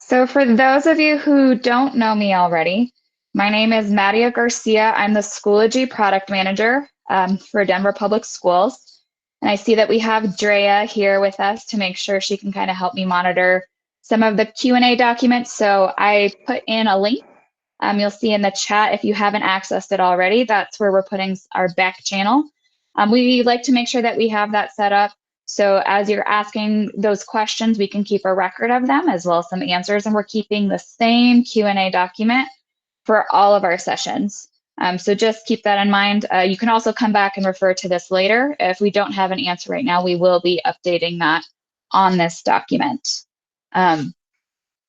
So for those of you who don't know me already, my name is Maria Garcia. I'm the Schoology Product Manager for Denver Public Schools. And I see that we have Drea here with us to make sure she can kind of help me monitor some of the Q&A documents. So I put in a link. You'll see in the chat if you haven't accessed it already, that's where we're putting our back channel. We like to make sure that we have that set up so as you're asking those questions, we can keep a record of them as well as some answers, and we're keeping the same Q&A document for all of our sessions. So just keep that in mind. You can also come back and refer to this later. If we don't have an answer right now, we will be updating that on this document.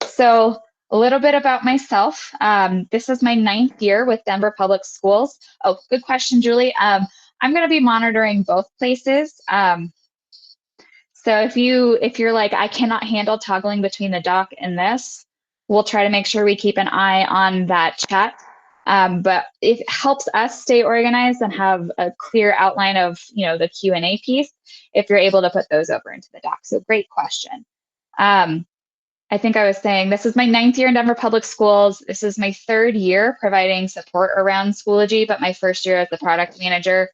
So a little bit about myself. This is my 9th year with Denver Public Schools. Oh, good question, Julie. I'm going to be monitoring both places. So if you're like, I cannot handle toggling between the doc and this, we'll try to make sure we keep an eye on that chat. But it helps us stay organized and have a clear outline of, the Q&A piece if you're able to put those over into the doc. So great question. I think I was saying this is my 9th year in Denver Public Schools. This is my 3rd year providing support around Schoology, but my 1st year as the product manager.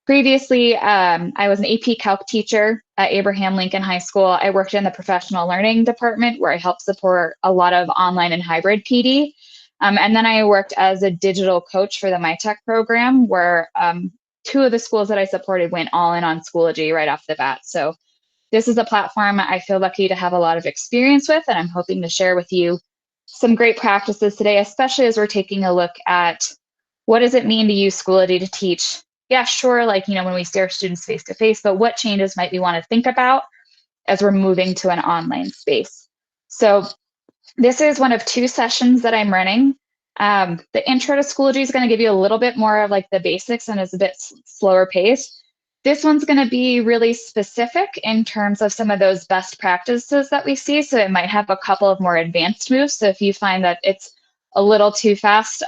Previously, I was an AP Calc teacher at Abraham Lincoln High School. I worked in the professional learning department where I helped support a lot of online and hybrid PD. And then I worked as a digital coach for the MyTech program where 2 of the schools that I supported went all in on Schoology right off the bat. So this is a platform I feel lucky to have a lot of experience with, and I'm hoping to share with you some great practices today, especially as we're taking a look at what does it mean to use Schoology to teach. Yeah, sure, when we see our students face to face, but what changes might we want to think about as we're moving to an online space? So this is one of 2 sessions that I'm running. The intro to Schoology is going to give you a little bit more of the basics and is a bit slower pace. This one's going to be really specific in terms of some of those best practices that we see. So it might have a couple of more advanced moves. So if you find that it's a little too fast,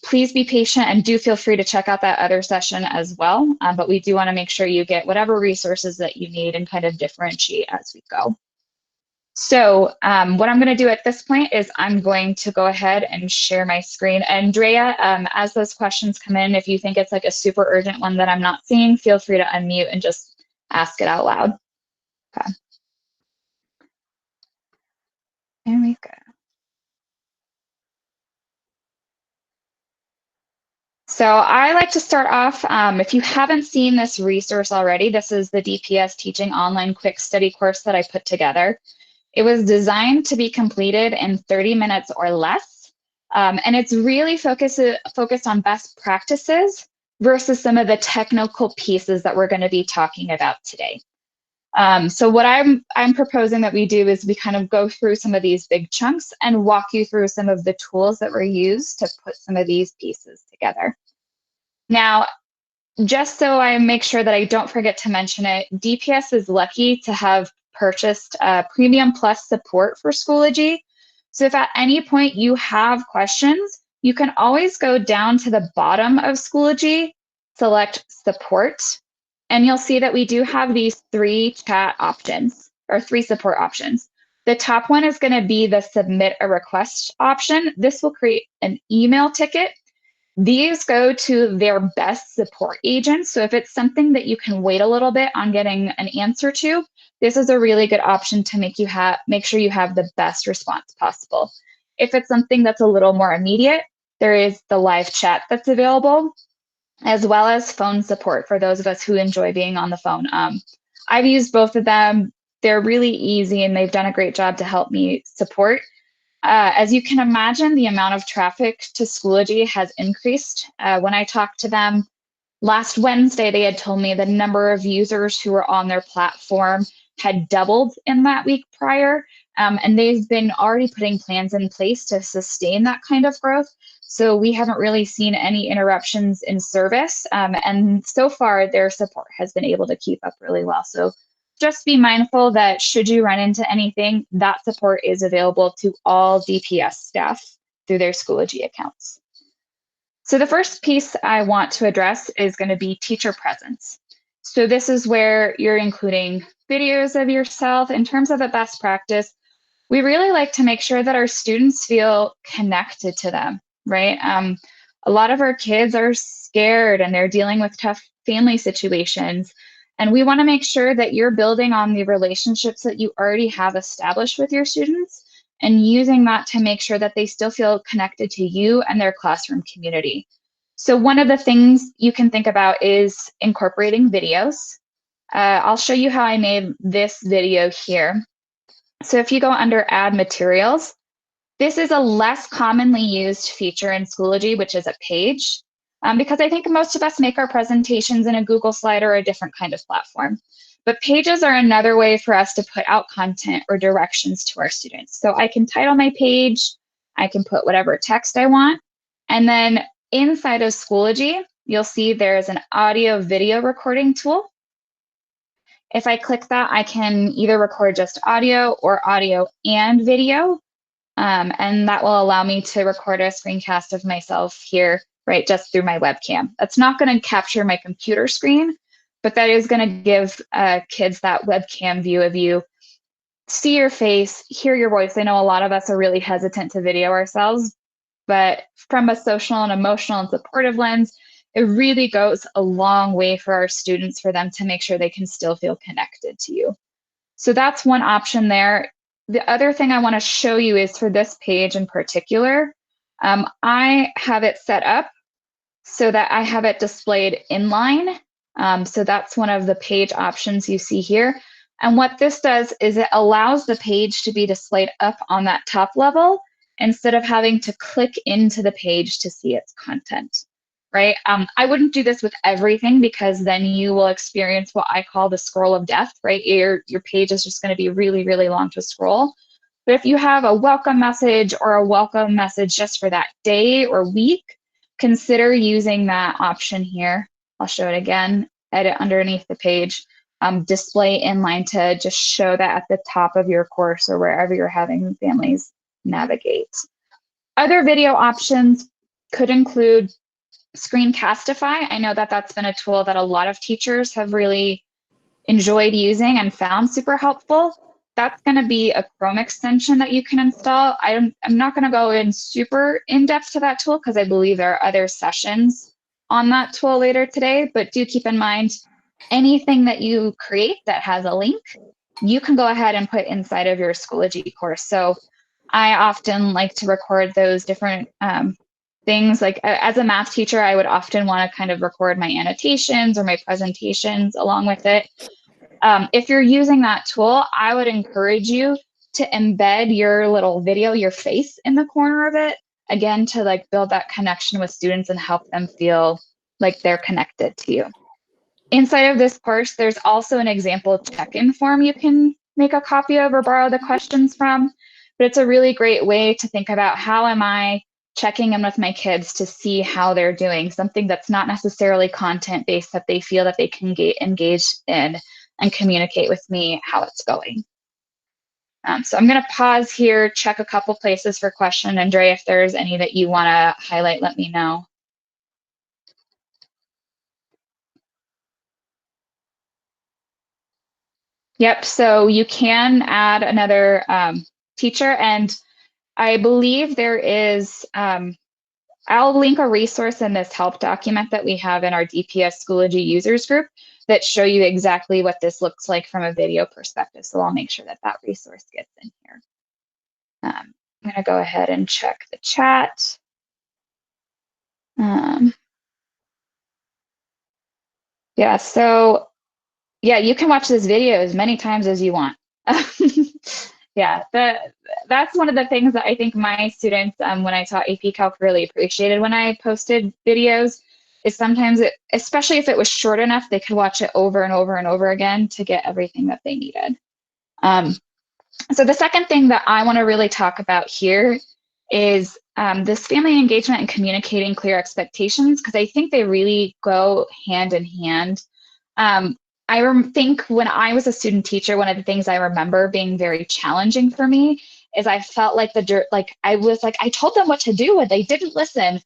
please be patient and do feel free to check out that other session as well. But we do want to make sure you get whatever resources that you need and kind of differentiate as we go. So what I'm going to do at this point is I'm going to go ahead and share my screen. Andrea, as those questions come in, if you think it's a super urgent one that I'm not seeing, feel free to unmute and just ask it out loud. Okay. There we go. So I like to start off, if you haven't seen this resource already, this is the DPS Teaching Online Quick Study course that I put together. It was designed to be completed in 30 minutes or less, and it's really focused on best practices versus some of the technical pieces that we're going to be talking about today. So what I'm proposing that we do is we kind of go through some of these big chunks and walk you through some of the tools that were used to put some of these pieces together. Now, just so I make sure that I don't forget to mention it, DPS is lucky to have purchased Premium Plus support for Schoology. So if at any point you have questions, you can always go down to the bottom of Schoology, select support, and you'll see that we do have these 3 chat options or 3 support options. The top one is going to be the submit a request option. This will create an email ticket. These go to their best support agents. So if it's something that you can wait a little bit on getting an answer to, this is a really good option to make sure you have the best response possible. If it's something that's a little more immediate, there is the live chat that's available, as well as phone support for those of us who enjoy being on the phone. I've used both of them. They're really easy and they've done a great job to help me support. As you can imagine, the amount of traffic to Schoology has increased. When I talked to them last Wednesday, they had told me the number of users who were on their platform had doubled in that week prior, and they've been already putting plans in place to sustain that kind of growth. So we haven't really seen any interruptions in service, and so far their support has been able to keep up really well. So just be mindful that should you run into anything, that support is available to all DPS staff through their Schoology accounts. So the first piece I want to address is going to be teacher presence. So this is where you're including videos of yourself in terms of a best practice. we really like to make sure that our students feel connected to them, right? A lot of our kids are scared and they're dealing with tough family situations. And we want to make sure that you're building on the relationships that you already have established with your students and using that to make sure that they still feel connected to you and their classroom community. So one of the things you can think about is incorporating videos. I'll show you how I made this video here. So if you go under Add Materials, this is a less commonly used feature in Schoology, which is a page, because I think most of us make our presentations in a Google slide or a different kind of platform. But pages are another way for us to put out content or directions to our students. So I can title my page, I can put whatever text I want, and then inside of Schoology, you'll see there's an audio video recording tool. If I click that, I can either record just audio or audio and video. And that will allow me to record a screencast of myself here, right, just through my webcam. That's not going to capture my computer screen, but that is going to give kids that webcam view of you, see your face, hear your voice. I know a lot of us are really hesitant to video ourselves, but from a social and emotional and supportive lens, it really goes a long way for our students, for them to make sure they can still feel connected to you. So that's one option there. The other thing I want to show you is for this page in particular, I have it set up so that I have it displayed inline. So that's one of the page options you see here. And what this does is it allows the page to be displayed up on that top level instead of having to click into the page to see its content, right? I wouldn't do this with everything, because then you will experience what I call the scroll of death, right? Your page is just going to be really, really long to scroll. But if you have a welcome message or a welcome message just for that day or week, consider using that option here. I'll show it again, edit underneath the page, display inline to just show that at the top of your course or wherever you're having families navigate. Other video options could include Screencastify. I know that that's been a tool that a lot of teachers have really enjoyed using and found super helpful. That's going to be a Chrome extension that you can install. I'm not going to go in super in depth to that tool because I believe there are other sessions on that tool later today, but do keep in mind anything that you create that has a link, you can go ahead and put inside of your Schoology course. So I often like to record those different things. Like as a math teacher, I would often want to kind of record my annotations or my presentations along with it. If you're using that tool, I would encourage you to embed your little video, your face in the corner of it, again, to like build that connection with students and help them feel like they're connected to you. Inside of this course, there's also an example check-in form you can make a copy of or borrow the questions from, but it's a really great way to think about how am I checking in with my kids to see how they're doing, something that's not necessarily content-based that they feel that they can engage in and communicate with me how it's going. So I'm going to pause here, check a couple places for question. Andre, if there's any that you want to highlight, let me know. Yep, so you can add another teacher, and I believe there is, I'll link a resource in this help document that we have in our DPS Schoology users group that show you exactly what this looks like from a video perspective. So I'll make sure that that resource gets in here. I'm going to go ahead and check the chat. Yeah, so yeah, you can watch this video as many times as you want. Yeah, that's one of the things that I think my students, when I taught AP Calc, really appreciated when I posted videos, is sometimes, especially if it was short enough, they could watch it over and over and over again to get everything that they needed. So the second thing that I want to really talk about here is this family engagement and communicating clear expectations, because I think they really go hand in hand. I think when I was a student teacher, one of the things I remember being very challenging for me is I felt like I told them what to do and they didn't listen.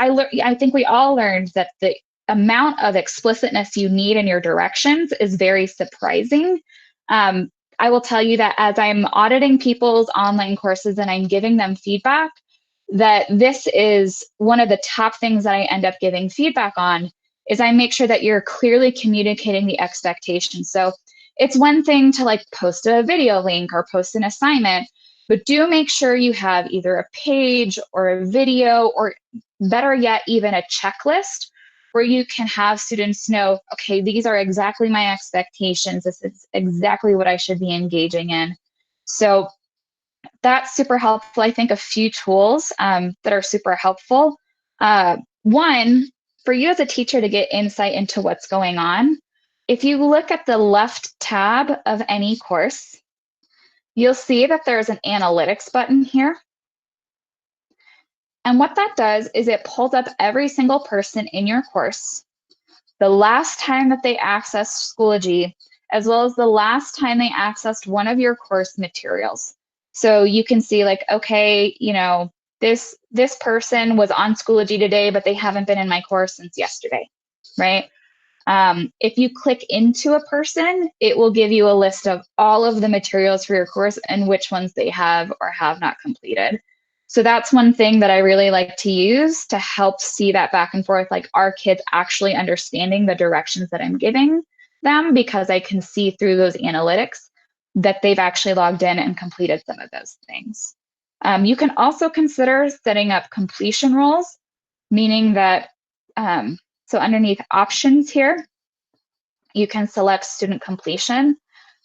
I think we all learned that the amount of explicitness you need in your directions is very surprising. I will tell you that as I'm auditing people's online courses and I'm giving them feedback, that this is one of the top things that I end up giving feedback on is I make sure that you're clearly communicating the expectations. So it's one thing to like post a video link or post an assignment, but do make sure you have either a page or a video, or better yet, even a checklist where you can have students know, okay, these are exactly my expectations. This is exactly what I should be engaging in. So that's super helpful. I think a few tools that are super helpful. One, for you as a teacher to get insight into what's going on, if you look at the left tab of any course, you'll see that there's an analytics button here. And what that does is it pulls up every single person in your course, the last time that they accessed Schoology, as well as the last time they accessed one of your course materials. So you can see like, okay, you know, this person was on Schoology today, but they haven't been in my course since yesterday, right? If you click into a person, it will give you a list of all of the materials for your course and which ones they have or have not completed. So that's one thing that I really like to use to help see that back and forth, like, are kids actually understanding the directions that I'm giving them, because I can see through those analytics that they've actually logged in and completed some of those things. You can also consider setting up completion roles, meaning that so underneath options here, you can select student completion.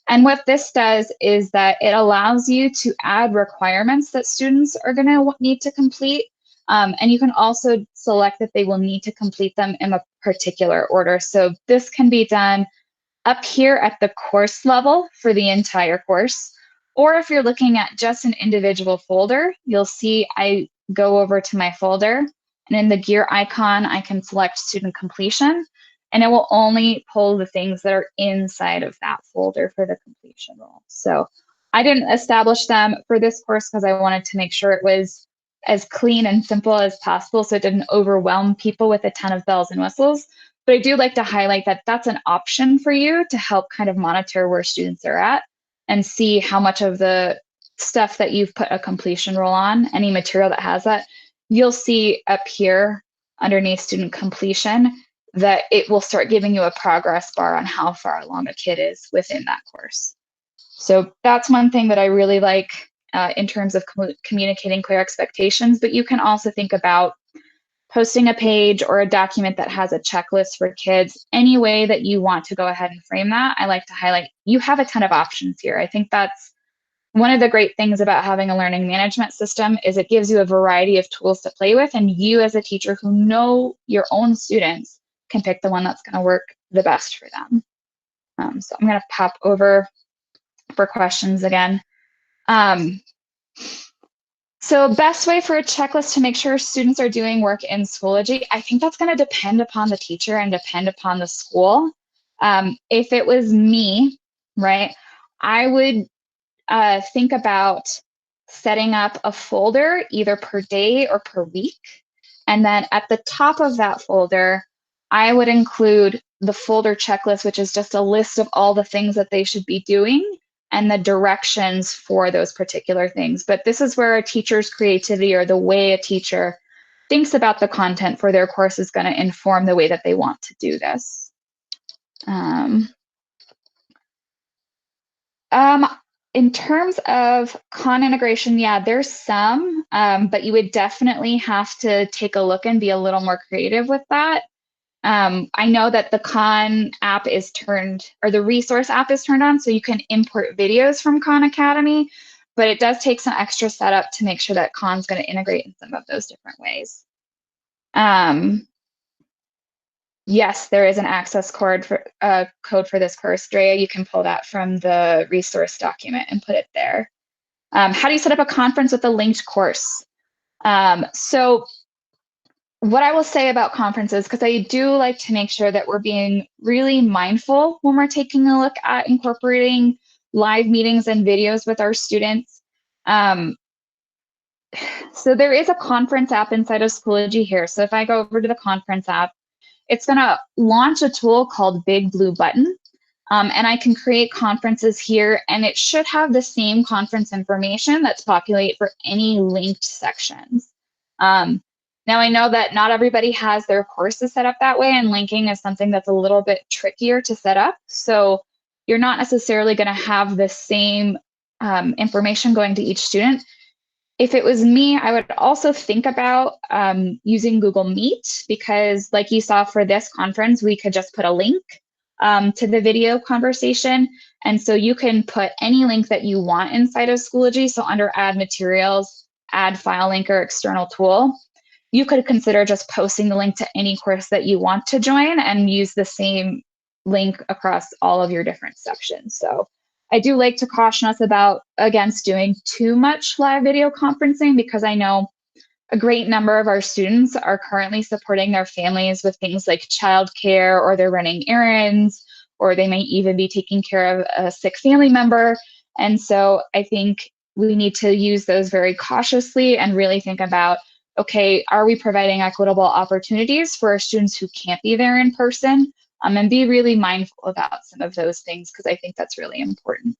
And what this does is that it allows you to add requirements that students are going to need to complete. And you can also select that they will need to complete them in a particular order. So this can be done up here at the course level for the entire course. Or if you're looking at just an individual folder, you'll see I go over to my folder, and in the gear icon, I can select student completion, and it will only pull the things that are inside of that folder for the completion role. So I didn't establish them for this course because I wanted to make sure it was as clean and simple as possible so it didn't overwhelm people with a ton of bells and whistles. But I do like to highlight that that's an option for you to help kind of monitor where students are at and see how much of the stuff that you've put a completion role on, any material that has that, you'll see up here underneath student completion that it will start giving you a progress bar on how far along a kid is within that course. So that's one thing that I really like in terms of communicating clear expectations, but you can also think about posting a page or a document that has a checklist for kids. Any way that you want to go ahead and frame that, I like to highlight you have a ton of options here. I think that's one of the great things about having a learning management system is it gives you a variety of tools to play with, and you as a teacher who know your own students can pick the one that's going to work the best for them. So I'm going to pop over for questions again. So best way for a checklist to make sure students are doing work in Schoology, I think that's going to depend upon the teacher and depend upon the school. If it was me, right, I would think about setting up a folder either per day or per week. And then at the top of that folder, I would include the folder checklist, which is just a list of all the things that they should be doing and the directions for those particular things. But this is where a teacher's creativity or the way a teacher thinks about the content for their course is going to inform the way that they want to do this. In terms of Khan integration, yeah, there's some, but you would definitely have to take a look and be a little more creative with that. I know that the Khan app is turned, or the resource app is turned on, so you can import videos from Khan Academy, but it does take some extra setup to make sure that Khan's going to integrate in some of those different ways. Yes, there is an access code for this course. Drea, you can pull that from the resource document and put it there. How do you set up a conference with a linked course? So what I will say about conferences, because I do like to make sure that we're being really mindful when we're taking a look at incorporating live meetings and videos with our students. So there is a conference app inside of Schoology here. So if I go over to the conference app, it's going to launch a tool called Big Blue Button. And I can create conferences here, and it should have the same conference information that's populate for any linked sections. Now I know that not everybody has their courses set up that way, and linking is something that's a little bit trickier to set up. So you're not necessarily going to have the same information going to each student. If it was me, I would also think about using Google Meet, because like you saw for this conference, we could just put a link to the video conversation. And so you can put any link that you want inside of Schoology. So under add materials, add file link or external tool, you could consider just posting the link to any course that you want to join and use the same link across all of your different sections. So I do like to caution us against doing too much live video conferencing, because I know a great number of our students are currently supporting their families with things like childcare, or they're running errands, or they may even be taking care of a sick family member. And so I think we need to use those very cautiously and really think about, okay, are we providing equitable opportunities for our students who can't be there in person? And be really mindful about some of those things, because I think that's really important.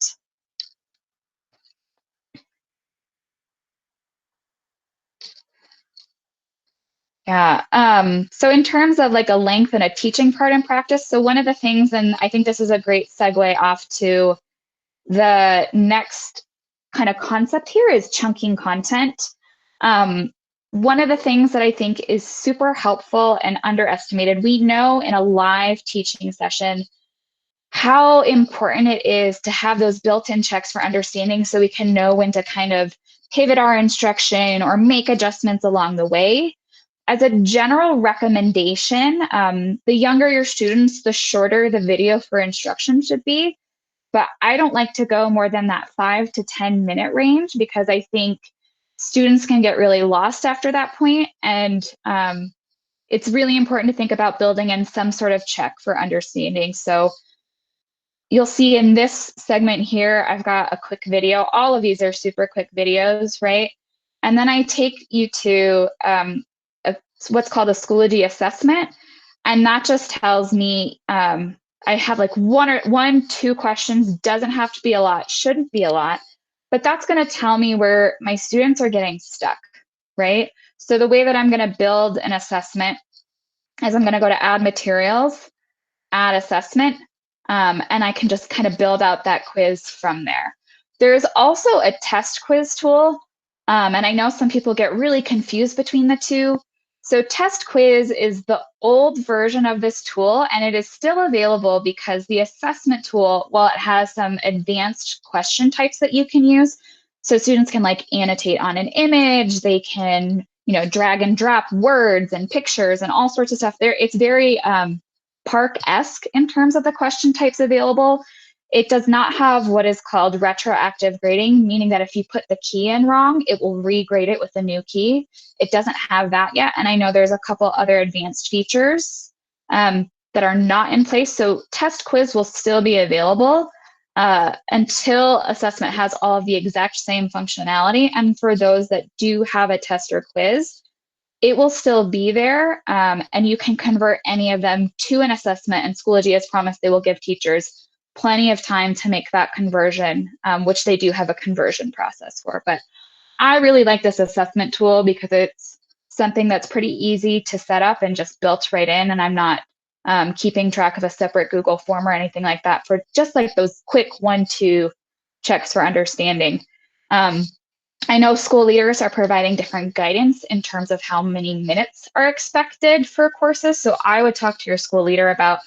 Yeah. So in terms of like a length and a teaching part in practice, so one of the things, and I think this is a great segue off to the next kind of concept here, is chunking content. One of the things that I think is super helpful and underestimated, we know in a live teaching session how important it is to have those built-in checks for understanding, so we can know when to kind of pivot our instruction or make adjustments along the way. As a general recommendation, the younger your students, the shorter the video for instruction should be. But I don't like to go more than that 5 to 10 minute range, because I think students can get really lost after that point. And it's really important to think about building in some sort of check for understanding. So you'll see in this segment here, I've got a quick video. All of these are super quick videos, right? And then I take you to what's called a Schoology assessment. And that just tells me I have like one, two questions, doesn't have to be a lot, shouldn't be a lot, but that's going to tell me where my students are getting stuck, right? So the way that I'm going to build an assessment is I'm going to go to add materials, add assessment, and I can just kind of build out that quiz from there. There's also a test quiz tool, and I know some people get really confused between the two. So test quiz is the old version of this tool, and it is still available because the assessment tool, while it has some advanced question types that you can use, so students can like annotate on an image, they can, drag and drop words and pictures and all sorts of stuff there. It's very Park-esque in terms of the question types available. It does not have what is called retroactive grading, meaning that if you put the key in wrong, it will regrade it with a new key. It doesn't have that yet. And I know there's a couple other advanced features that are not in place. So test quiz will still be available until assessment has all of the exact same functionality. And for those that do have a test or quiz, it will still be there, and you can convert any of them to an assessment, and Schoology has promised they will give teachers plenty of time to make that conversion, which they do have a conversion process for. But I really like this assessment tool because it's something that's pretty easy to set up and just built right in, and I'm not keeping track of a separate Google form or anything like that, for just like those quick 1-2 checks for understanding. I know school leaders are providing different guidance in terms of how many minutes are expected for courses. So I would talk to your school leader about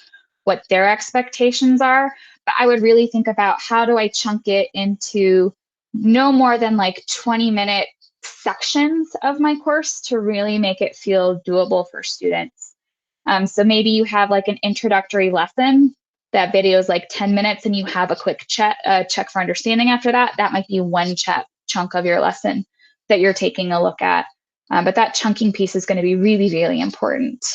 what their expectations are, but I would really think about, how do I chunk it into no more than like 20-minute sections of my course to really make it feel doable for students. So maybe you have like an introductory lesson. That video is like 10 minutes and you have a quick check for understanding after that. That might be one chunk of your lesson that you're taking a look at. But that chunking piece is going to be really, really important.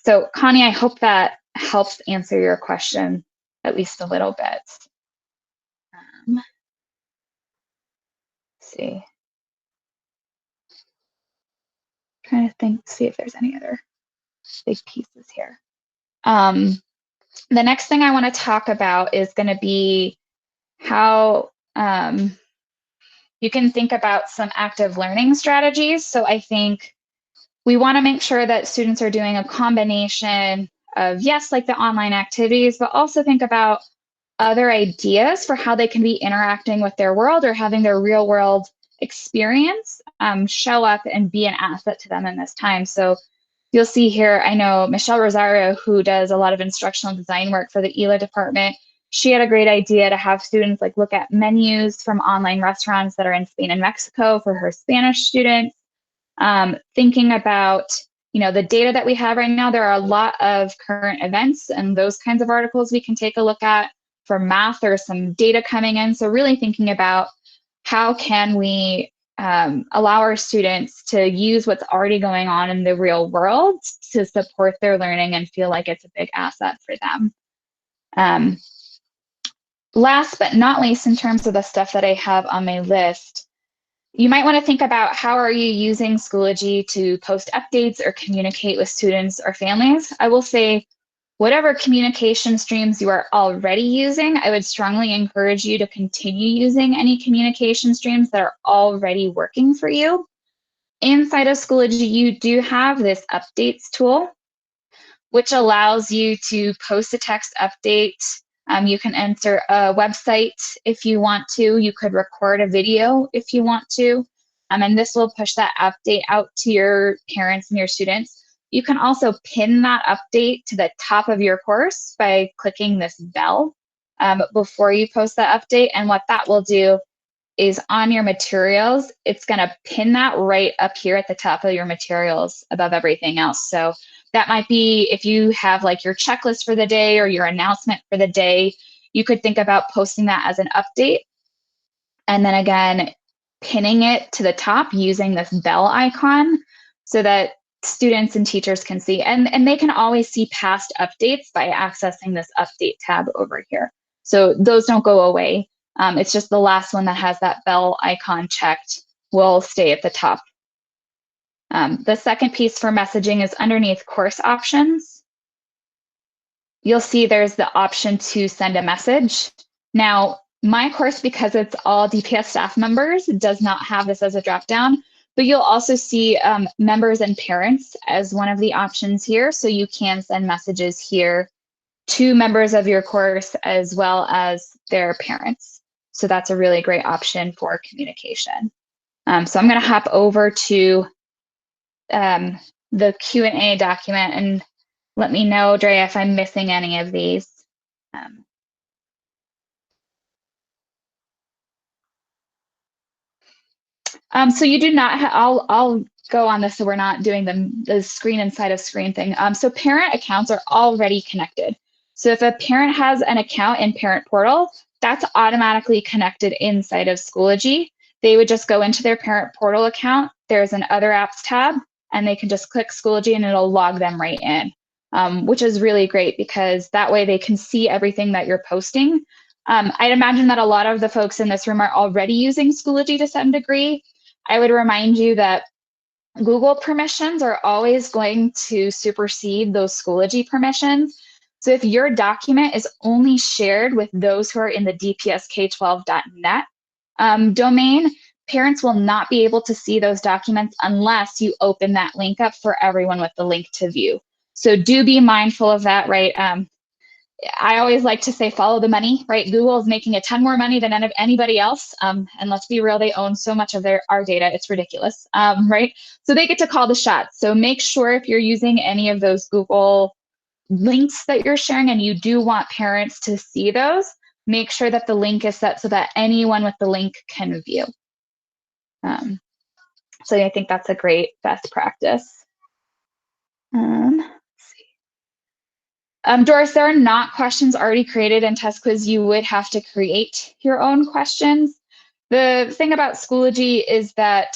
So Connie, I hope that helps answer your question at least a little bit. Let's see. Trying to see if there's any other big pieces here. The next thing I want to talk about is going to be how you can think about some active learning strategies. So I think we want to make sure that students are doing a combination of, yes, like the online activities, but also think about other ideas for how they can be interacting with their world or having their real world experience show up and be an asset to them in this time. So you'll see here, I know Michelle Rosario, who does a lot of instructional design work for the ELA department, she had a great idea to have students like look at menus from online restaurants that are in Spain and Mexico for her Spanish students. Thinking about, you know, the data that we have right now, there are a lot of current events and those kinds of articles we can take a look at. For math, there's some data coming in. So really thinking about how can we allow our students to use what's already going on in the real world to support their learning and feel like it's a big asset for them. Last but not least, in terms of the stuff that I have on my list, you might want to think about how are you using Schoology to post updates or communicate with students or families. I will say, whatever communication streams you are already using, I would strongly encourage you to continue using any communication streams that are already working for you. Inside of Schoology, you do have this updates tool, which allows you to post a text update. You can enter a website if you want to. You could record a video if you want to. And this will push that update out to your parents and your students. You can also pin that update to the top of your course by clicking this bell before you post that update. And what that will do is on your materials, it's going to pin that right up here at the top of your materials above everything else. So that might be if you have like your checklist for the day or your announcement for the day, you could think about posting that as an update. And then again, pinning it to the top using this bell icon so that students and teachers can see. And they can always see past updates by accessing this update tab over here. So those don't go away. It's just the last one that has that bell icon checked will stay at the top. The second piece for messaging is underneath course options. You'll see there's the option to send a message. Now, my course, because it's all DPS staff members, does not have this as a dropdown, but you'll also see members and parents as one of the options here. So you can send messages here to members of your course as well as their parents. So that's a really great option for communication. So I'm going to hop over to the Q&A document and let me know, Drea, if I'm missing any of these. So you do not I'll go on this so we're not doing the screen inside of screen thing. So parent accounts are already connected. So if a parent has an account in Parent Portal, that's automatically connected inside of Schoology. They would just go into their Parent Portal account. There's an Other Apps tab, and they can just click Schoology and it'll log them right in, which is really great because that way they can see everything that you're posting. I'd imagine that a lot of the folks in this room are already using Schoology to some degree. I would remind you that Google permissions are always going to supersede those Schoology permissions. So if your document is only shared with those who are in the dpsk12.net domain, parents will not be able to see those documents unless you open that link up for everyone with the link to view. So do be mindful of that, right? I always like to say follow the money, right? Google is making a ton more money than anybody else. And let's be real, they own so much of our data, it's ridiculous, right? So they get to call the shots. So make sure if you're using any of those Google links that you're sharing and you do want parents to see those, make sure that the link is set so that anyone with the link can view. So I think that's a great best practice. Doris, there are not questions already created in Test Quiz. You would have to create your own questions. The thing about Schoology is that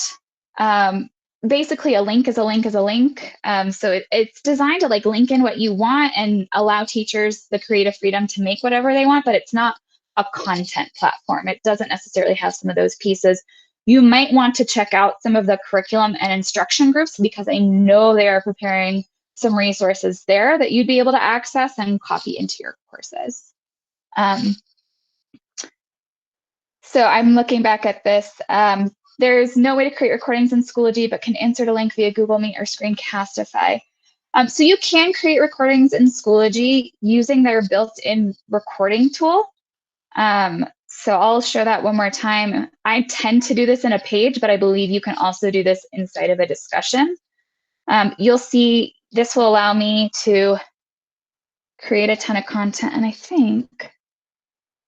basically a link is a link is a link. So it's designed to like link in what you want and allow teachers the creative freedom to make whatever they want, but it's not a content platform. It doesn't necessarily have some of those pieces. You might want to check out some of the curriculum and instruction groups because I know they are preparing some resources there that you'd be able to access and copy into your courses. So I'm looking back at this. There's no way to create recordings in Schoology, but can insert a link via Google Meet or Screencastify. So you can create recordings in Schoology using their built-in recording tool. So I'll show that one more time. I tend to do this in a page, but I believe you can also do this inside of a discussion. You'll see this will allow me to create a ton of content, and I think, let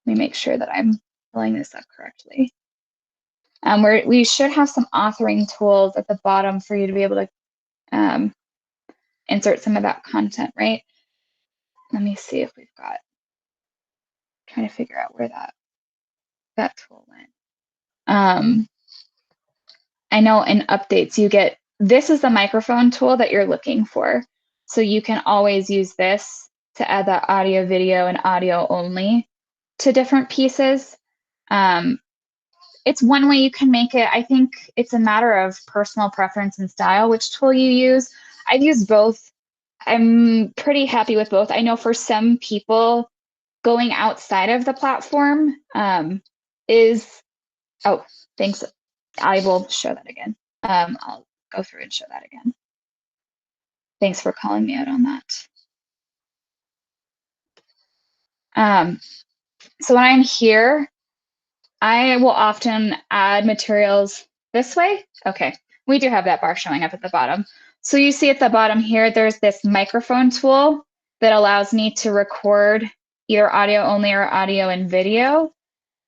me make sure that I'm filling this up correctly. We should have some authoring tools at the bottom for you to be able to insert some of that content, right? Let me see if we've got, trying to figure out where that tool went. I know in updates you get, this is the microphone tool that you're looking for. So you can always use this to add that audio, video, and audio only to different pieces. It's one way you can make it. I think it's a matter of personal preference and style, which tool you use. I've used both. I'm pretty happy with both. I know for some people, going outside of the platform is, oh, thanks. I will show that again. I'll go through and show that again. Thanks for calling me out on that. So when I'm here, I will often add materials this way. Okay, we do have that bar showing up at the bottom. So you see at the bottom here, there's this microphone tool that allows me to record either audio only or audio and video.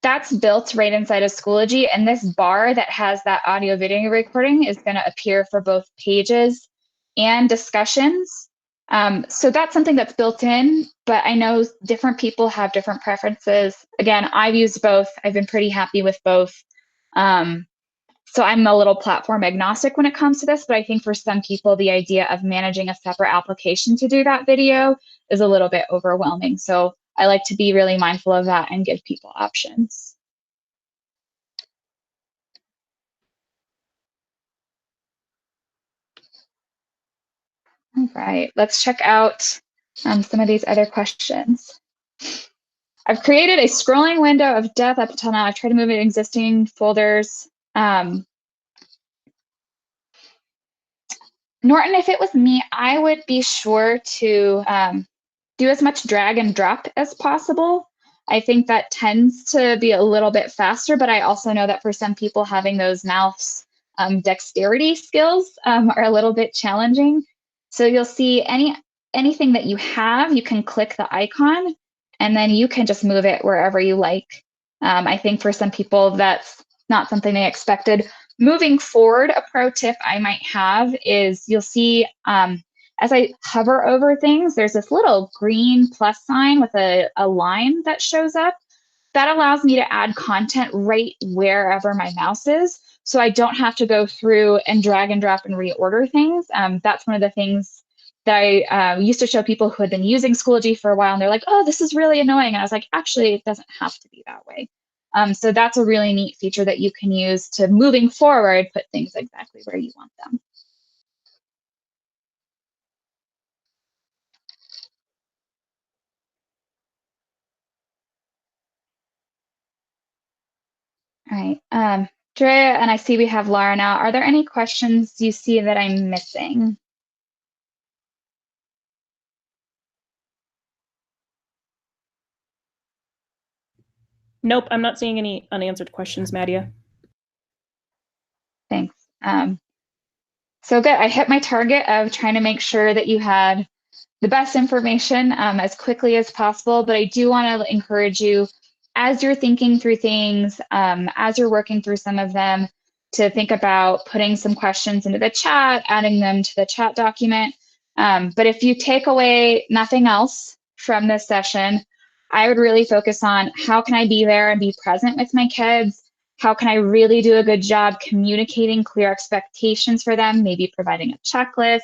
That's built right inside of Schoology, and this bar that has that audio video recording is going to appear for both pages and discussions. So that's something that's built in, but I know different people have different preferences. Again, I've used both. I've been pretty happy with both. So I'm a little platform agnostic when it comes to this, but I think for some people, the idea of managing a separate application to do that video is a little bit overwhelming. So I like to be really mindful of that and give people options. All right, let's check out some of these other questions. I've created a scrolling window of death up until now. I've tried to move it in existing folders. Norton, if it was me, I would be sure to do as much drag and drop as possible. I think that tends to be a little bit faster, but I also know that for some people, having those mouse dexterity skills are a little bit challenging. So you'll see anything that you have, you can click the icon, and then you can just move it wherever you like. I think for some people, that's not something they expected. Moving forward, a pro tip I might have is you'll see as I hover over things, there's this little green plus sign with a line that shows up. That allows me to add content right wherever my mouse is. So I don't have to go through and drag and drop and reorder things. That's one of the things that I used to show people who had been using Schoology for a while, and they're like, oh, this is really annoying. And I was like, actually, it doesn't have to be that way. So that's a really neat feature that you can use to, moving forward, put things exactly where you want them. All right, Drea, and I see we have Laura now. Are there any questions you see that I'm missing? Nope, I'm not seeing any unanswered questions, Madia. Thanks. So good. I hit my target of trying to make sure that you had the best information as quickly as possible, but I do want to encourage you, as you're thinking through things, as you're working through some of them, to think about putting some questions into the chat, adding them to the chat document. But if you take away nothing else from this session, I would really focus on how can I be there and be present with my kids? How can I really do a good job communicating clear expectations for them, maybe providing a checklist?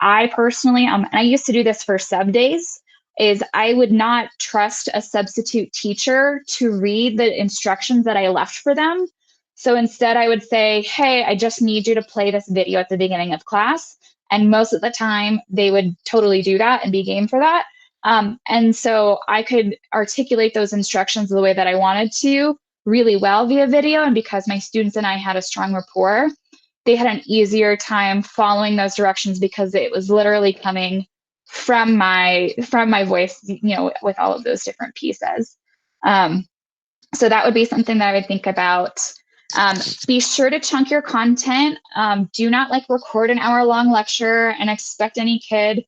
I personally, and I used to do this for sub days, is I would not trust a substitute teacher to read the instructions that I left for them. So instead I would say, hey, I just need you to play this video at the beginning of class. And most of the time they would totally do that and be game for that. And so I could articulate those instructions the way that I wanted to really well via video. And because my students and I had a strong rapport, they had an easier time following those directions because it was literally coming from my voice, with all of those different pieces. So that would be something that I would think about. Be sure to chunk your content. Do not record an hour-long lecture and expect any kid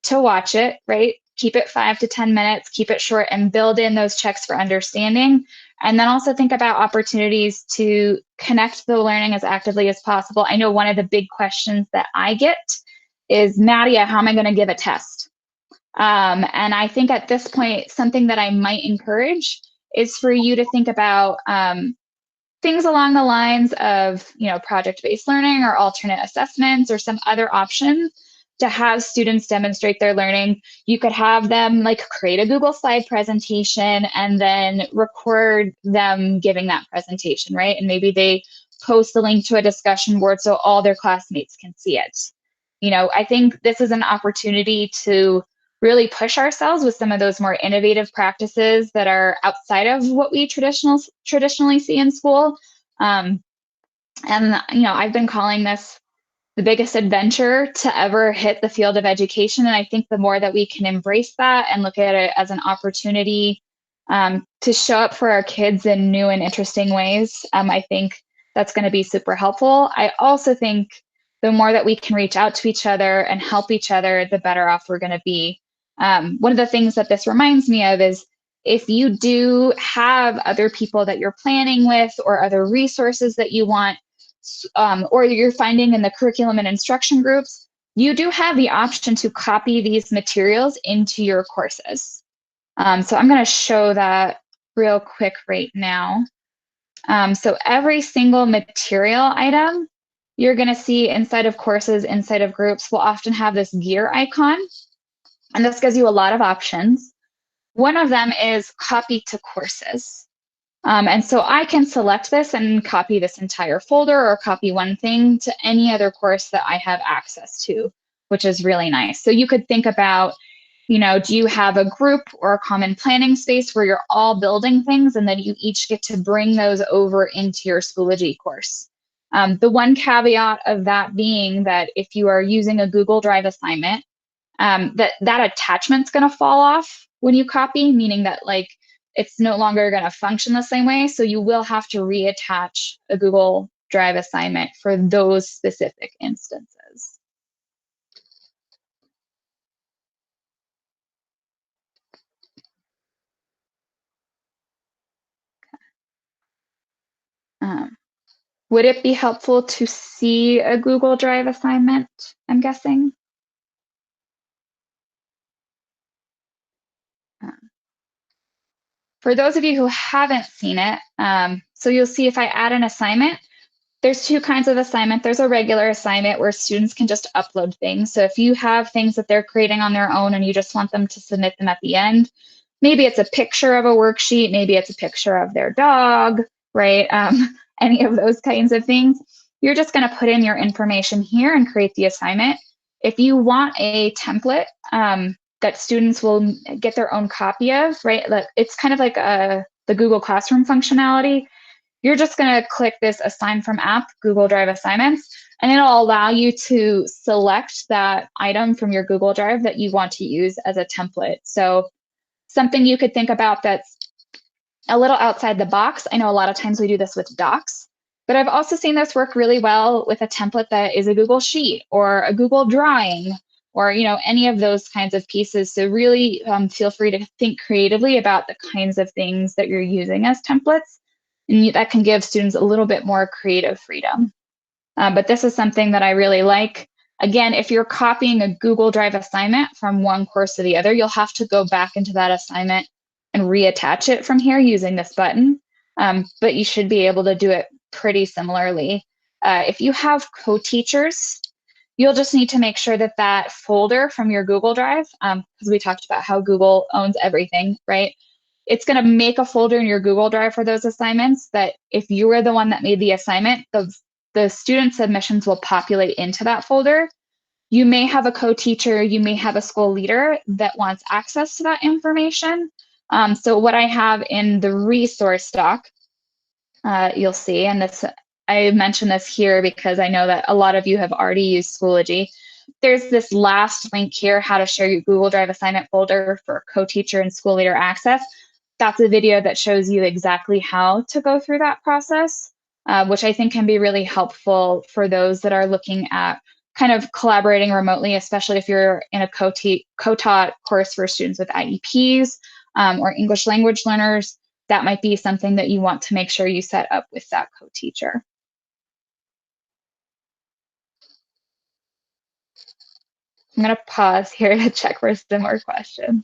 to watch it, right? Keep it 5 to 10 minutes, keep it short, and build in those checks for understanding. And then also think about opportunities to connect the learning as actively as possible. I know one of the big questions that I get is, Nadia, how am I going to give a test? And I think at this point, something that I might encourage is for you to think about things along the lines of, project-based learning or alternate assessments or some other options to have students demonstrate their learning. You could have them create a Google slide presentation and then record them giving that presentation, right? And maybe they post a link to a discussion board so all their classmates can see it. I think this is an opportunity to really push ourselves with some of those more innovative practices that are outside of what we traditionally see in school. And I've been calling this the biggest adventure to ever hit the field of education. And I think the more that we can embrace that and look at it as an opportunity to show up for our kids in new and interesting ways, I think that's going to be super helpful. I also think the more that we can reach out to each other and help each other, the better off we're going to be. One of the things that this reminds me of is, if you do have other people that you're planning with or other resources that you want, or you're finding in the curriculum and instruction groups, you do have the option to copy these materials into your courses. So I'm going to show that real quick right now. So every single material item you're going to see inside of courses, inside of groups, will often have this gear icon. And this gives you a lot of options. One of them is copy to courses. And so I can select this and copy this entire folder or copy one thing to any other course that I have access to, which is really nice. So you could think about, do you have a group or a common planning space where you're all building things and then you each get to bring those over into your Schoology course? The one caveat of that being that if you are using a Google Drive assignment, that attachment's going to fall off when you copy, meaning that it's no longer going to function the same way. So you will have to reattach a Google Drive assignment for those specific instances. Would it be helpful to see a Google Drive assignment, I'm guessing? For those of you who haven't seen it, so you'll see if I add an assignment, there's two kinds of assignment. There's a regular assignment where students can just upload things. So if you have things that they're creating on their own and you just want them to submit them at the end, maybe it's a picture of a worksheet, maybe it's a picture of their dog, right? Any of those kinds of things. You're just going to put in your information here and create the assignment. If you want a template that students will get their own copy of, right? It's kind of like the Google Classroom functionality. You're just going to click this Assign from App, Google Drive Assignments, and it'll allow you to select that item from your Google Drive that you want to use as a template. So something you could think about that's a little outside the box. I know a lot of times we do this with docs, but I've also seen this work really well with a template that is a Google Sheet or a Google Drawing or any of those kinds of pieces. So really feel free to think creatively about the kinds of things that you're using as templates. And that can give students a little bit more creative freedom. But this is something that I really like. Again, if you're copying a Google Drive assignment from one course to the other, you'll have to go back into that assignment and reattach it from here using this button. But you should be able to do it pretty similarly. If you have co-teachers, you'll just need to make sure that that folder from your Google Drive, because we talked about how Google owns everything, right? It's going to make a folder in your Google Drive for those assignments that if you were the one that made the assignment, the student submissions will populate into that folder. You may have a co-teacher, you may have a school leader that wants access to that information. So what I have in the resource doc, you'll see, and this, I mention this here because I know that a lot of you have already used Schoology. There's this last link here, how to share your Google Drive assignment folder for co-teacher and school leader access. That's a video that shows you exactly how to go through that process, which I think can be really helpful for those that are looking at kind of collaborating remotely, especially if you're in a co-taught course for students with IEPs or English language learners. That might be something that you want to make sure you set up with that co-teacher. I'm going to pause here to check for some more questions.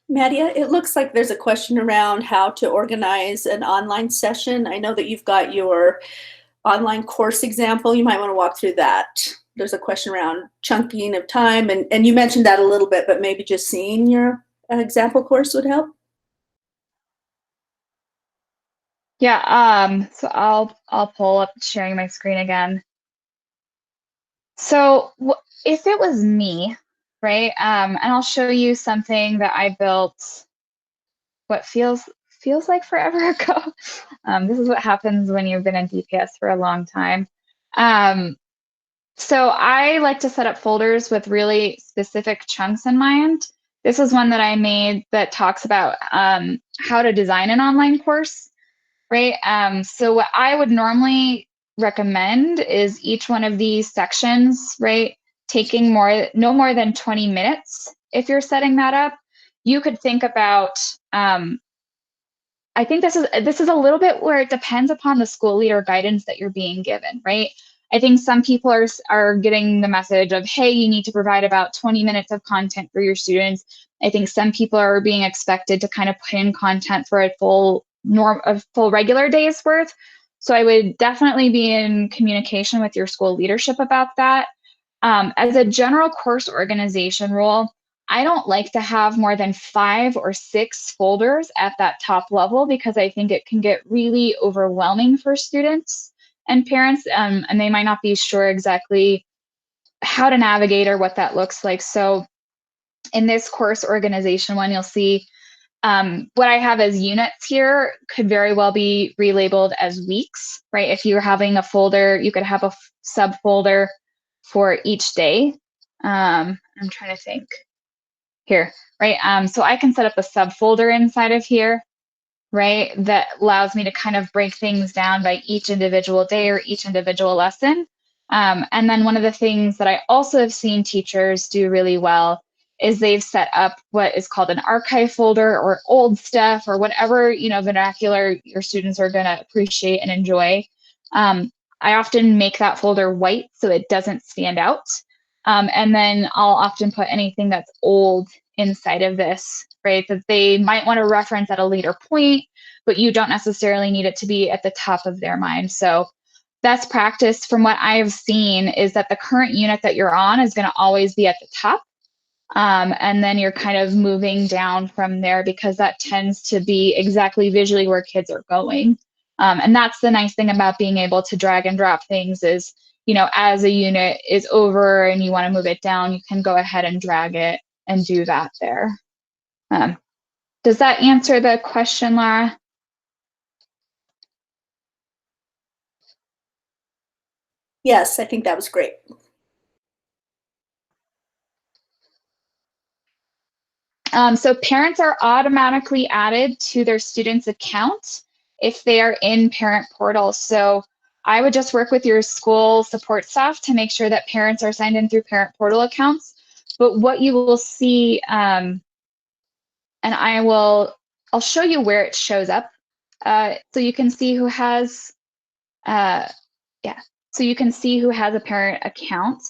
Maddie, it looks like there's a question around how to organize an online session. I know that you've got your online course example. You might want to walk through that. There's a question around chunking of time, and you mentioned that a little bit, but maybe just seeing your example course would help. Yeah, so I'll pull up sharing my screen again. So if it was me, right, and I'll show you something that I built what feels like forever ago. This is what happens when you've been in DPS for a long time. So I like to set up folders with really specific chunks in mind. This is one that I made that talks about how to design an online course, right? So what I would normally recommend is each one of these sections, right, taking no more than 20 minutes if you're setting that up. You could think about I think this is a little bit where it depends upon the school leader guidance that you're being given, right? I think some people are getting the message of, hey, you need to provide about 20 minutes of content for your students. I think some people are being expected to kind of put in content for a full regular day's worth. So I would definitely be in communication with your school leadership about that. As a general course organization rule, I don't like to have more than 5 or 6 folders at that top level because I think it can get really overwhelming for students and parents, and they might not be sure exactly how to navigate or what that looks like. So in this course organization one, you'll see what I have as units here could very well be relabeled as weeks, right? If you're having a folder, you could have a subfolder for each day. I'm trying to think here, right? So I can set up a subfolder inside of here, right? That allows me to kind of break things down by each individual day or each individual lesson. And then one of the things that I also have seen teachers do really well is they've set up what is called an archive folder or old stuff or whatever, vernacular your students are going to appreciate and enjoy. I often make that folder white so it doesn't stand out. And then I'll often put anything that's old inside of this, right? That they might want to reference at a later point, but you don't necessarily need it to be at the top of their mind. So best practice from what I've seen is that the current unit that you're on is going to always be at the top. And then you're kind of moving down from there because that tends to be exactly visually where kids are going. And that's the nice thing about being able to drag and drop things is, as a unit is over and you want to move it down, you can go ahead and drag it and do that there. Does that answer the question, Lara? Yes, I think that was great. So parents are automatically added to their student's account if they are in Parent Portal. So I would just work with your school support staff to make sure that parents are signed in through Parent Portal accounts. But what you will see, and I'll show you where it shows up. So you can see who has, so you can see who has a parent account.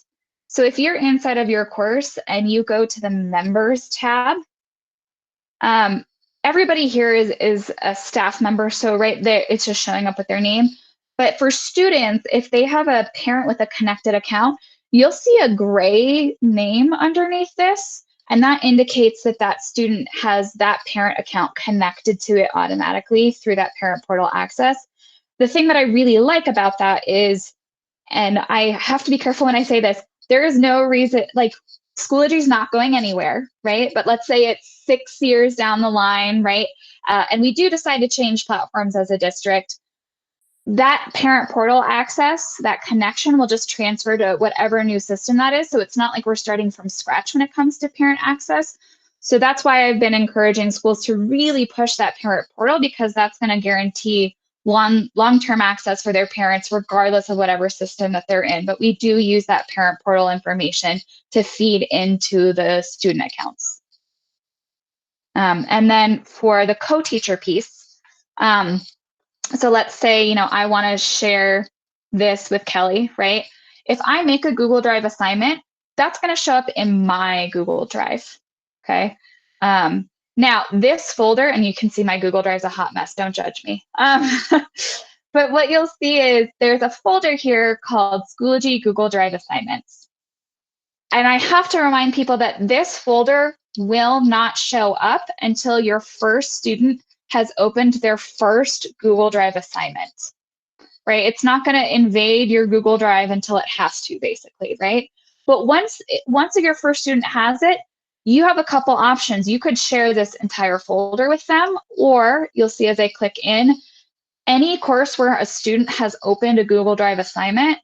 So if you're inside of your course and you go to the members tab, Everybody here is a staff member, so right there, it's just showing up with their name. But for students, if they have a parent with a connected account, you'll see a gray name underneath this, and that indicates that that student has that parent account connected to it automatically through that parent portal access. The thing that I really like about that is, and I have to be careful when I say this, there is no reason, like, Schoology is not going anywhere, right? But let's say it's 6 years down the line, right? And we do decide to change platforms as a district. That parent portal access, that connection will just transfer to whatever new system that is. So it's not like we're starting from scratch when it comes to parent access. So that's why I've been encouraging schools to really push that parent portal, because that's going to guarantee long-term access for their parents, regardless of whatever system that they're in. But we do use that parent portal information to feed into the student accounts. And then for the co-teacher piece, so let's say, you know, I want to share this with Kelly, right? If I make a Google Drive assignment, that's going to show up in my Google Drive, okay? Now, this folder, and you can see my Google Drive's a hot mess, don't judge me. But what you'll see is there's a folder here called Schoology Google Drive Assignments. And I have to remind people that this folder will not show up until your first student has opened their first Google Drive assignment, right? It's not going to invade your Google Drive until it has to, basically, right? But once your first student has it, you have a couple options. You could share this entire folder with them, or you'll see as I click in, any course where a student has opened a Google Drive assignment,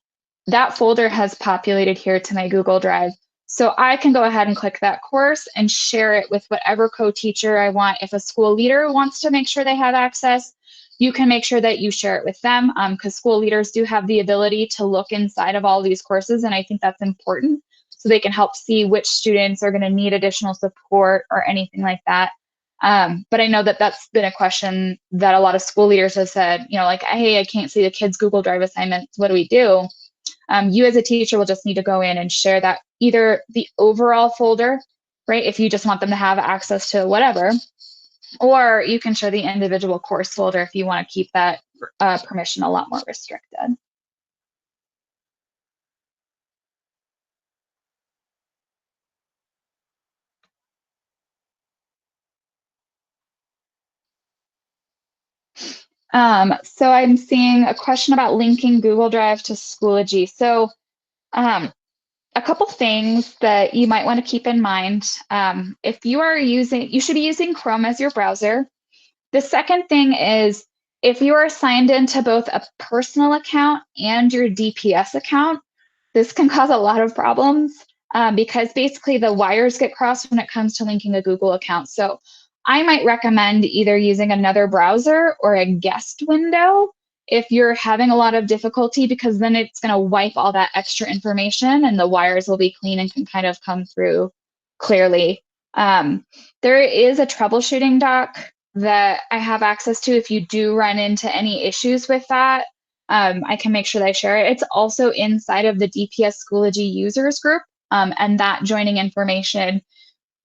that folder has populated here to my Google Drive. So I can go ahead and click that course and share it with whatever co-teacher I want. If a school leader wants to make sure they have access, you can make sure that you share it with them, because school leaders do have the ability to look inside of all these courses, and I think that's important, so they can help see which students are going to need additional support or anything like that. But I know that that's been a question that a lot of school leaders have said, you know, like, hey, I can't see the kids' Google Drive assignments. What do we do? You as a teacher will just need to go in and share that, either the overall folder, right, if you just want them to have access to whatever, or you can share the individual course folder if you want to keep that permission a lot more restricted. So I'm seeing a question about linking Google Drive to Schoology. So a couple things that you might want to keep in mind. If you are using, you should be using Chrome as your browser. The second thing is, if you are signed into both a personal account and your DPS account, this can cause a lot of problems, because basically the wires get crossed when it comes to linking a Google account. So I might recommend either using another browser or a guest window if you're having a lot of difficulty, because then it's going to wipe all that extra information and the wires will be clean and can kind of come through clearly. There is a troubleshooting doc that I have access to if you do run into any issues with that. I can make sure that I share it. It's also inside of the DPS Schoology users group, and that joining information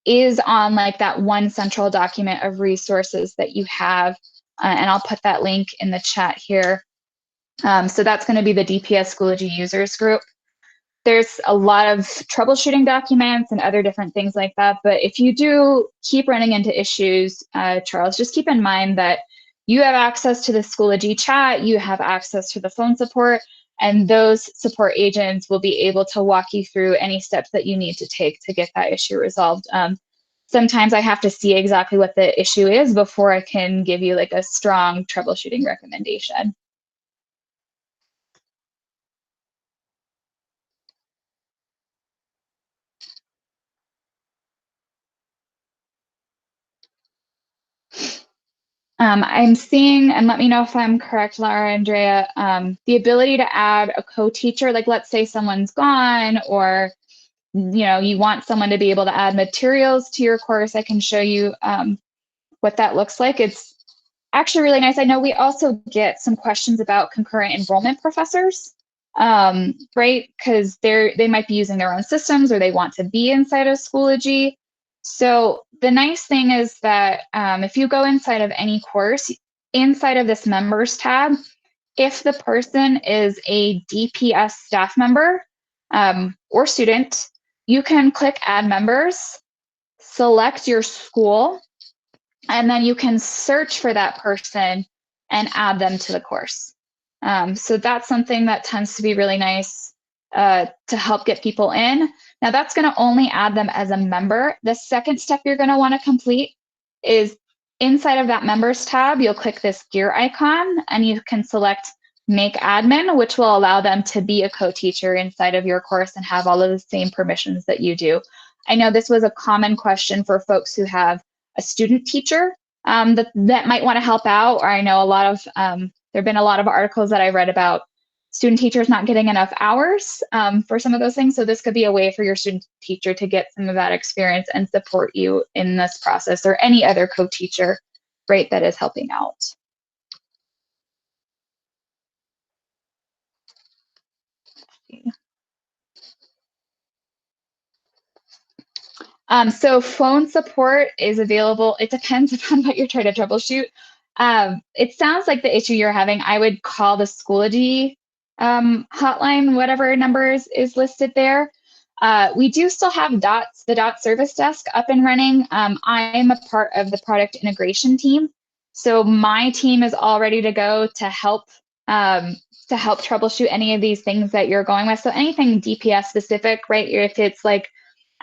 is on like that one central document of resources that you have, and I'll put that link in the chat here. So that's going to be the DPS Schoology users group. There's a lot of troubleshooting documents and other different things like that. But if you do keep running into issues, Charles, just keep in mind that you have access to the Schoology chat, you have access to the phone support, and those support agents will be able to walk you through any steps that you need to take to get that issue resolved. Sometimes I have to see exactly what the issue is before I can give you like a strong troubleshooting recommendation. I'm seeing, and let me know if I'm correct, Laura, Andrea, the ability to add a co-teacher, like let's say someone's gone, or you want someone to be able to add materials to your course. I can show you what that looks like. It's actually really nice. I know we also get some questions about concurrent enrollment professors, right? Because they might be using their own systems or they want to be inside of Schoology. So the nice thing is that if you go inside of any course, inside of this members tab, if the person is a DPS staff member or student, you can click add members, select your school, and then you can search for that person and add them to the course. So that's something that tends to be really nice to help get people in. Now that's going to only add them as a member. The second step you're going to want to complete is inside of that members tab, you'll click this gear icon and you can select make admin, which will allow them to be a co-teacher inside of your course and have all of the same permissions that you do. I know this was a common question for folks who have a student teacher that might want to help out, or I know a lot of, there have been a lot of articles that I read about student teachers not getting enough hours for some of those things. So this could be a way for your student teacher to get some of that experience and support you in this process, or any other co-teacher, right, that is helping out. So phone support is available. It depends upon what you're trying to troubleshoot. It sounds like the issue you're having, I would call the Schoology hotline, whatever number is listed there. We do still have the DOT service desk up and running. I'm a part of the product integration team. So my team is all ready to go to help troubleshoot any of these things that you're going with. So anything DPS specific, right? If it's like,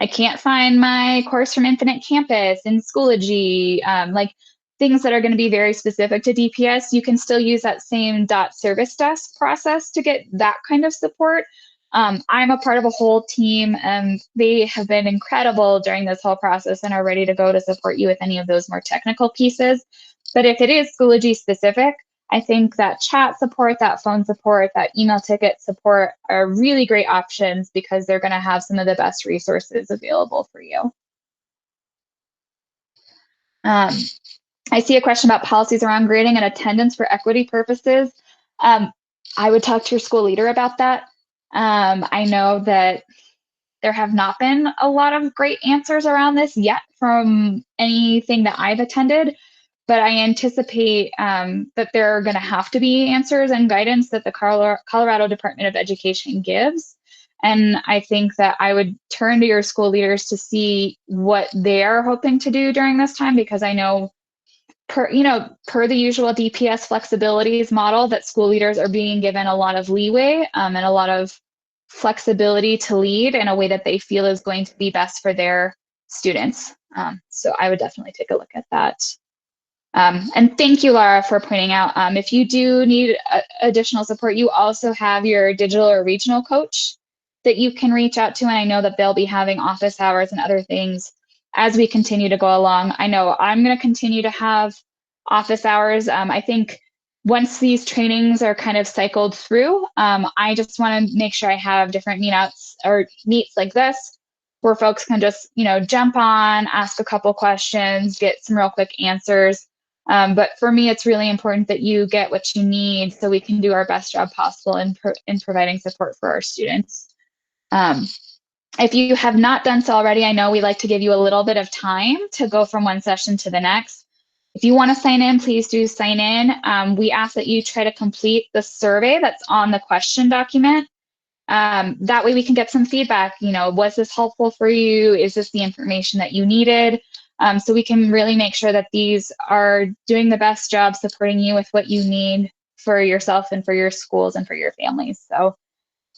I can't find my course from Infinite Campus in Schoology, like things that are going to be very specific to DPS, you can still use that same dot service desk process to get that kind of support. I'm a part of a whole team, and they have been incredible during this whole process and are ready to go to support you with any of those more technical pieces. But if it is Schoology specific, I think that chat support, that phone support, that email ticket support are really great options because they're going to have some of the best resources available for you. I see a question about policies around grading and attendance for equity purposes. I would talk to your school leader about that. I know that there have not been a lot of great answers around this yet from anything that I've attended. But I anticipate that there are going to have to be answers and guidance that the Colorado Department of Education gives. And I think that I would turn to your school leaders to see what they're hoping to do during this time, because I know per the usual DPS flexibilities model, that school leaders are being given a lot of leeway and a lot of flexibility to lead in a way that they feel is going to be best for their students. So I would definitely take a look at that. And thank you, Laura, for pointing out, if you do need additional support, you also have your digital or regional coach that you can reach out to. And I know that they'll be having office hours and other things as we continue to go along. I know I'm going to continue to have office hours. I think once these trainings are kind of cycled through, I just want to make sure I have different meets like this, where folks can just, jump on, ask a couple questions, get some real quick answers. But for me, it's really important that you get what you need so we can do our best job possible in providing support for our students. If you have not done so already, I know we like to give you a little bit of time to go from one session to the next. If you want to sign in, please do sign in. We ask that you try to complete the survey that's on the question document. That way we can get some feedback. Was this helpful for you? Is this the information that you needed? So we can really make sure that these are doing the best job supporting you with what you need for yourself and for your schools and for your families. So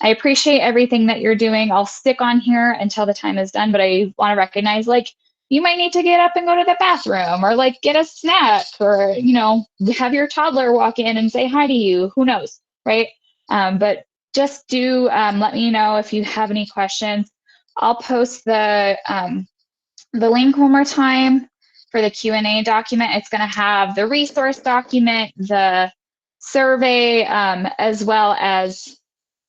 I appreciate everything that you're doing. I'll stick on here until the time is done, but I want to recognize, you might need to get up and go to the bathroom, or get a snack, or, have your toddler walk in and say hi to you. Who knows, right? But just do let me know if you have any questions. I'll post the link one more time for the Q&A document. It's going to have the resource document, the survey, as well as,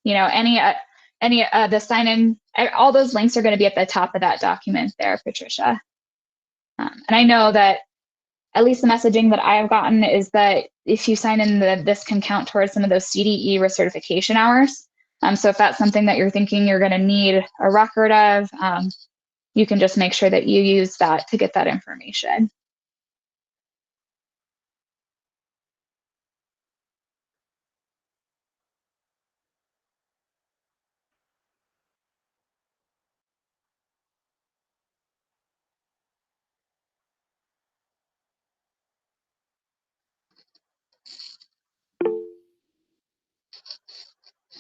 any the sign-in. All those links are going to be at the top of that document there, Patricia. And I know that at least the messaging that I have gotten is that if you sign in, this can count towards some of those CDE recertification hours. So if that's something that you're thinking you're going to need a record of, you can just make sure that you use that to get that information.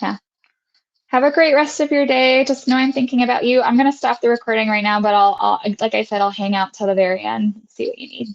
Yeah. Have a great rest of your day. Just know I'm thinking about you. I'm going to stop the recording right now, but I'll, like I said, I'll hang out till the very end and see what you need.